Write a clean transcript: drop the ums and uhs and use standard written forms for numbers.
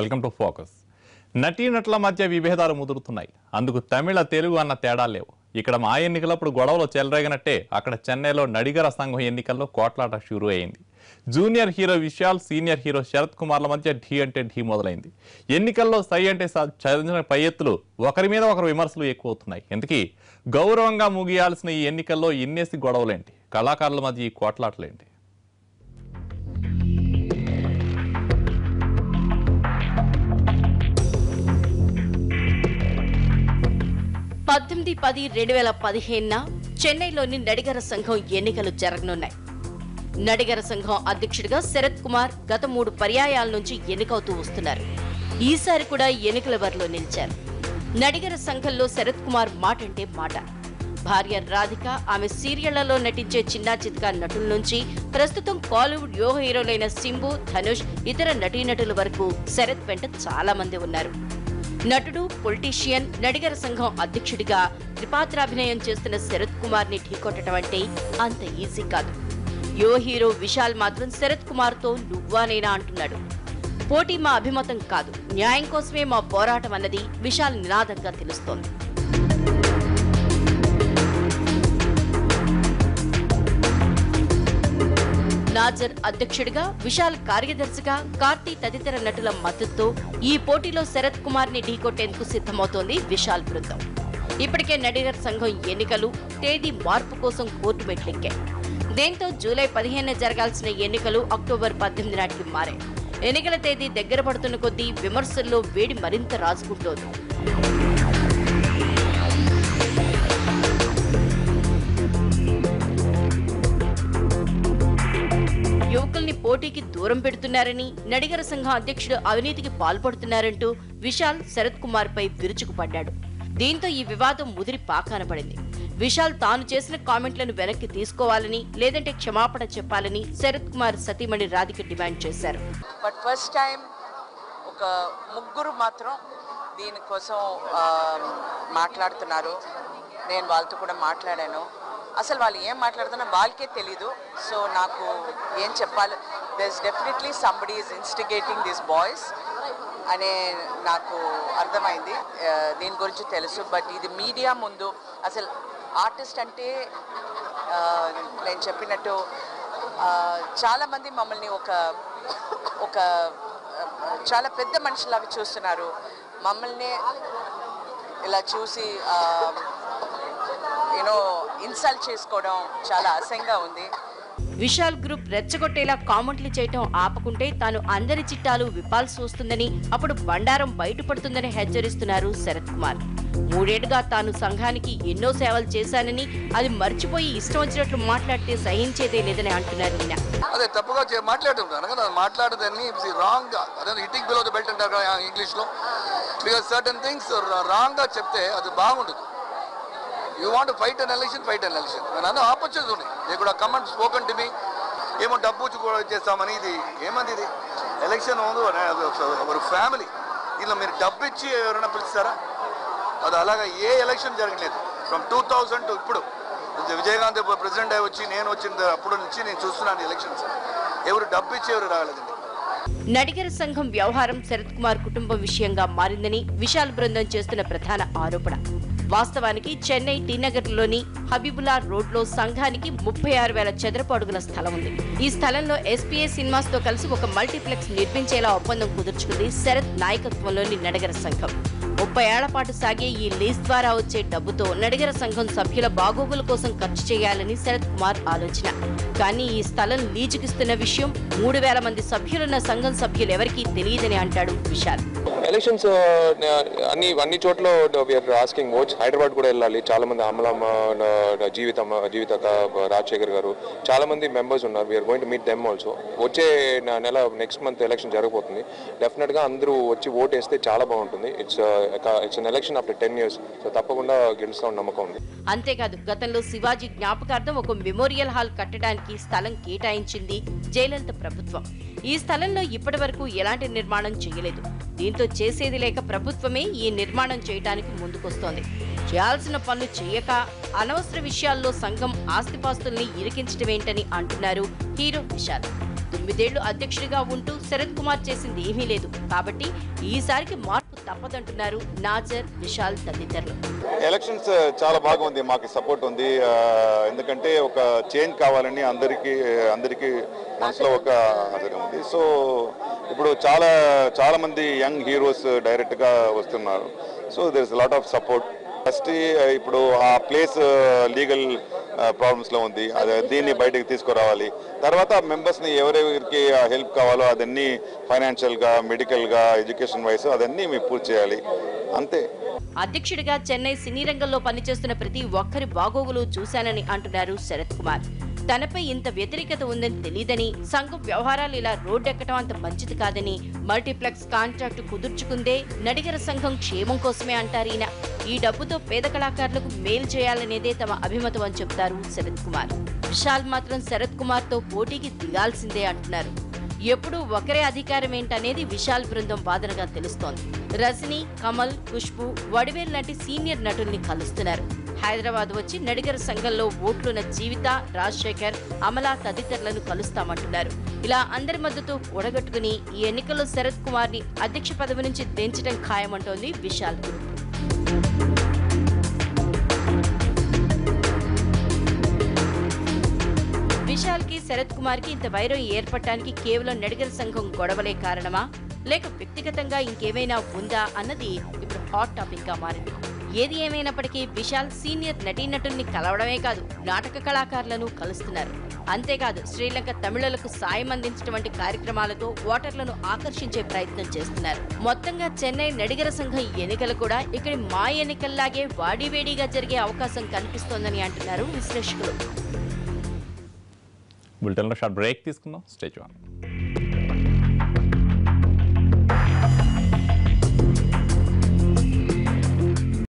Welcome to focus. నటీనటుల మధ్య విభేదాలు ముదురుతున్నాయి. అందుకు తమిళ తెలుగు అన్న తేడా లేవు. ఇక్కడ మా ఎన్నికలప్పుడు గొడవలు చెలరేగినట్టే అక్కడ చెన్నైలో నడిగర సంఘం ఎన్నికల్లో కోట్లాట షురూ అయింది. Junior hero Vishal, senior hero Sarath కుమార్ల మధ్య ఢీ అంటే ఢీ మొదలైంది. ఎన్నికల్లో సై అంటే చదివిన పై ఎత్తులు, ఒకరి మీద ఒకరు విమర్శలు ఎక్కువవుతున్నాయి. ఎందుకీ గౌరవంగా ముగియాల్సిన ఈ ఎన్నికల్లో ఇన్నేసి గొడవలేంటి? కళాకారుల మధ్య ఈ కోట్లాటలేంటి? 18-10-2015 చెన్నైలోని నడిగర సంఘం ఎన్నికలు జరగనున్నాయి. నడిగర సంఘం అధ్యక్షుడిగా శరత్ కుమార్ గత 3 పర్యాయాల నుంచి ఎన్నికవుతూ వస్తున్నారు. ఈసారి కూడా ఎన్నికల బరిలో నిలిచారు. నడిగర సంఘంలో శరత్ కుమార్ మాట అంటే మాట. భార్య రాధిక, ఆమె సీరియళ్లలో నటించే చిన్నా చిత్కా నటుల నుంచి ప్రస్తుతం కాలీవుడ్ యువ హీరోలైన సింబు, ధనుష్, ఇతర నటీనటుల వరకు శరత్ వెంట చాలా మంది ఉన్నారు. నటుడు, పొలిటీషియన్, నడిగర సంఘం అధ్యక్షుడిగా త్రిపాత్రాభినయం చేస్తున్న శరత్ కుమార్ ని ఢీకొట్టడం అంటే అంత ఈజీ కాదు. యువ హీరో విశాల్ మాత్రం శరత్ కుమార్ తో నువ్వా నేనా అంటున్నాడు. పోటీ మా అభిమతం కాదు, న్యాయం కోసమే మా పోరాటం అన్నది విశాల్ నినాదంగా తెలుస్తోంది. నాజర్ అధ్యక్షుడిగా, విశాల్ కార్యదర్శిగా, కార్తీ తదితర నటుల మద్దతుతో ఈ పోటీలో శరత్ కుమార్ ని ఢీకొట్టేందుకు సిద్ధమవుతోంది విశాల్ బృందం. ఇప్పటికే నడిగర్ సంఘం ఎన్నికలు తేదీ మార్పు కోసం కోర్టు మెట్లెక్కాయి. దీంతో జూలై 15 జరగాల్సిన ఎన్నికలు అక్టోబర్ 18 నాటికి మారాయి. ఎన్నికల తేదీ దగ్గర పడుతున్న కొద్దీ విమర్శల్లో వేడి మరింత రాజుకుంటోంది. యువకుల్ని పోటీకి దూరం పెడుతున్నారని, నడిగర సంఘం అధ్యక్షుడు అవినీతికి పాల్పడుతున్నారంటూ విశాల్ శరత్ కుమార్ పై విరుచుకుపడ్డాడు. దీంతో ఈ వివాదం ముదిరి పాకాన పడింది. విశాల్ తాను చేసిన కామెంట్లను వెనక్కి తీసుకోవాలని, లేదంటే క్షమాపణ చెప్పాలని శరత్ కుమార్ సతీమణి రాధిక డిమాండ్ చేశారు. బట్ ఫస్ట్ టైం ఒక ముగ్గురు మాత్రం దీనికోసం మాట్లాడుతున్నారు. నేను వాళ్ళతో కూడా మాట్లాడాను. అసలు వాళ్ళు ఏం మాట్లాడుతున్నా వాళ్ళకే తెలీదు. సో నాకు ఏం చెప్పాలి, there is definitely somebody is instigating this boys అనే నాకు అర్థమైంది. దీని గురించి తెలుసు. బట్ ఇది మీడియా ముందు అసలు ఆర్టిస్ట్ అంటే నేను చెప్పినట్టు చాలామంది మమ్మల్ని ఒక చాలా పెద్ద మనుషులాగా చూస్తున్నారు. మమ్మల్ని ఇలా చూసి ఇన్సల్ట్ చేసుకోవడం చాలా అసహ్యంగా ఉంది. విశాల్ గ్రూప్ రెచ్చగొట్టేలా కామెంట్లు చేయటం ఆపకుంటే తాను అందరి చిట్టాలు విప్పాల్సి వస్తుందని, అప్పుడు బండారం బయటపడుతుందని హెచ్చరిస్తున్నారు శరత్ కుమార్. 3 ఏళ్లుగా తాను సంఘానికి ఎన్నో సేవలు చేశానని, అది మర్చిపోయి ఇష్టం వచ్చినట్లు మాట్లాడితే సహించేదే లేదని అంటున్నారు. ఈయన అదే తప్పుగా మాట్లాడదని రాంగ్ గా, అదే హిట్టింగ్ బిలో ద బెల్ట్ అంటారు ఇంగ్లీష్ లో. బికాజ్ సర్టన్ థింగ్స్ రాంగ్ గా చెప్తే అది బాగుండదు. You want to fight an election, fight an election. And other opportunities ఉన్నాయి. They could have come and spoken to me. ఏమో డబ్బు చేస్తామని, ఇది ఏమంది, ఇది ఎలక్షన్ ఉంది, ఒక ఫ్యామిలీ. ఇలా మీరు డబ్బు ఇచ్చి ఎవరైనా పిలుస్తారా? అది అలాగా ఏ ఎలక్షన్ జరగలేదు. ఫ్రమ్ 2000 టు ఇప్పుడు విజయగాంధీ ప్రెసిడెంట్ అయి వచ్చి నేను వచ్చిన అప్పుడు నుంచి నేను చూస్తున్నాను ఎలక్షన్స్. ఎవరు డబ్బు ఇచ్చి ఎవరు రాలేదండి. నడిగర సంఘం వ్యవహారం శరత్ కుమార్ కుటుంబం విషయంగా మారిందని విశాల్ బృందం చేస్తున్న ప్రధాన ఆరోపణ. వాస్తవానికి చెన్నై టీనగర్లోని హబీబుల్లా రోడ్లో సంఘానికి 36,000 చదరపు అడుగుల స్థలం ఉంది. ఈ స్థలంలో ఎస్పీఏ సినిమాస్ తో కలిసి ఒక మల్టీప్లెక్స్ నిర్మించేలా ఒప్పందం కుదుర్చుకుంది శరత్ నాయకత్వంలోని నడిగర సంఘం. 30 ఏళ్ల పాటు సాగే ఈ లీజ్ ద్వారా వచ్చే డబ్బుతో నడిగర సంఘం సభ్యుల బాగోగుల కోసం ఖర్చు చేయాలని శరత్ కుమార్ ఆలోచన. కానీ ఈ స్థలం లీజుకిస్తున్న విషయం 3,000 మంది సభ్యులున్న సంఘం సభ్యులు ఎవరికీ తెలియదని అంటాడు విశాల్. ఎలక్షన్స్ అన్ని చోట్ల ఆస్కింగ్ ఓట్స్. హైదరాబాద్ కూడా వెళ్ళాలి. చాలా మంది అమలమ్మ, జీవితక, రాజశేఖర్ గారు, చాలా మంది మెంబర్స్ ఉన్నారు. We are going to meet them also. వచ్చే నెల నెక్స్ట్ మంత్ ఎలక్షన్ జరగబోతుంది. డెఫినెట్ గా అందరూ వచ్చి ఓట్ వేస్తే చాలా బాగుంటుంది. It's an election after 10 years. సో తప్పకుండా గెలుస్తామని నమ్మకం ఉంది. అంతేకాదు, గతంలో శివాజీ జ్ఞాపకార్థం ఒక మెమోరియల్ హాల్ కట్టడానికి స్థలం కేటాయించింది జయలలిత ప్రభుత్వం. ఈ స్థలంలో ఇప్పటి వరకు ఎలాంటి నిర్మాణం చేయలేదు. దీంతో చేసేది లేక ప్రభుత్వమే ఈ నిర్మాణం చేయడానికి ముందుకొస్తోంది. చేయాల్సిన పనులు చేయక అనవసర విషయాల్లో సంఘం ఆస్తిపాస్తుల్ని ఇరికించడమేంటని అంటున్నారు హీరో విశాల్. తొమ్మిదేళ్లు అధ్యక్షుడిగా ఉంటూ శరత్ కుమార్ చేసింది ఏమీ లేదు. కాబట్టి ఈసారికి మార్పు తప్పదంటున్నారు నాజర్, విశాల్ తదితరులు. ఎలక్షన్స్ చాలా బాగుంది, మాకు సపోర్ట్ ఉంది. ఎందుకంటే ఒక చేంజ్ కావాలని అందరికీ మనసులో ఒక ఆదరణ ఉంది. సో ఇప్పుడు చాలా మంది యంగ్ హీరోస్ డైరెక్ట్గా వస్తున్నారు. So there is lot of support. First ఇప్పుడు ఆ ప్లేస్ లీగల్ ప్రాబ్లమ్స్లో ఉంది, దీన్ని బయటకు తీసుకురావాలి. తర్వాత మెంబర్స్ని ఎవరెవరికి హెల్ప్ కావాలో అదన్నీ ఫైనాన్షియల్గా, మెడికల్గా, ఎడ్యుకేషన్ వైస్ అదన్నీ మేము పూర్తి చేయాలి, అంతే. అధ్యక్షుడిగా చెన్నై సినీ రంగంలో పనిచేస్తున్న ప్రతి ఒక్కరి బాగోగులు చూశానని అంటున్నారు శరత్ కుమార్. తనపై ఇంత వ్యతిరేకత ఉందని తెలియదని, సంఘం వ్యవహారాలు ఇలా రోడ్డెక్కడం అంత మంచిది కాదని, మల్టీప్లెక్స్ కాంట్రాక్టు కుదుర్చుకుందే నడిగర సంఘం క్షేమం కోసమే అంటారు ఈయన. ఈ డబ్బుతో పేద కళాకారులకు మేలు చేయాలనేదే తమ అభిమతం అని చెప్తారు శరత్ కుమార్. విశాల్ మాత్రం శరత్ కుమార్ తో పోటీకి దిగాల్సిందే అంటున్నారు. ఎప్పుడూ ఒకరే అధికారం ఏంటనేది విశాల్ బృందం వాదనగా తెలుస్తోంది. రజనీ, కమల్, ఖుష్బు, వడివేల్ లాంటి సీనియర్ నటుల్ని కలుస్తున్నారు. హైదరాబాద్ వచ్చి నడిగర సంఘంలో ఓట్లున్న జీవిత, రాజశేఖర్, అమలా తదితరులను కలుస్తామంటున్నారు. ఇలా అందరి మద్దతు కూడగట్టుకుని ఈ ఎన్నికల్లో శరత్ కుమార్ ని అధ్యక్ష పదవి నుంచి దించడం ఖాయమంటోంది విశాల్ గ్రూప్. విశాల్ కి శరత్ కుమార్ కి ఇంత వైరం ఏర్పడటానికి కేవలం నడిగర సంఘం గొడవలే కారణమా, లేక వ్యక్తిగతంగా ఇంకేమైనా ఉందా అన్నది ఇప్పుడు హాట్ టాపిక్ గా మారింది. ఏది ఏమైనప్పటికీ విశాల్ సీనియర్ నటీనటుల్ని కలవడమే కాదు, నాటక కళాకారులను కలుస్తున్నారు. అంతేకాదు శ్రీలంక తమిళులకు సాయం అందించడం వంటి కార్యక్రమాలతో ఓటర్లను ఆకర్షించే ప్రయత్నం చేస్తున్నారు. మొత్తంగా చెన్నై నడిగర సంఘం ఎన్నికలు కూడా ఇక్కడి మా ఎన్నికల్లాగే వాడివేడిగా జరిగే అవకాశం కనిపిస్తోందని అంటున్నారు విశ్లేషకులు. బులెటిన్లో షార్ట్ బ్రేక్ తీసుకుందాం. Stay tuned.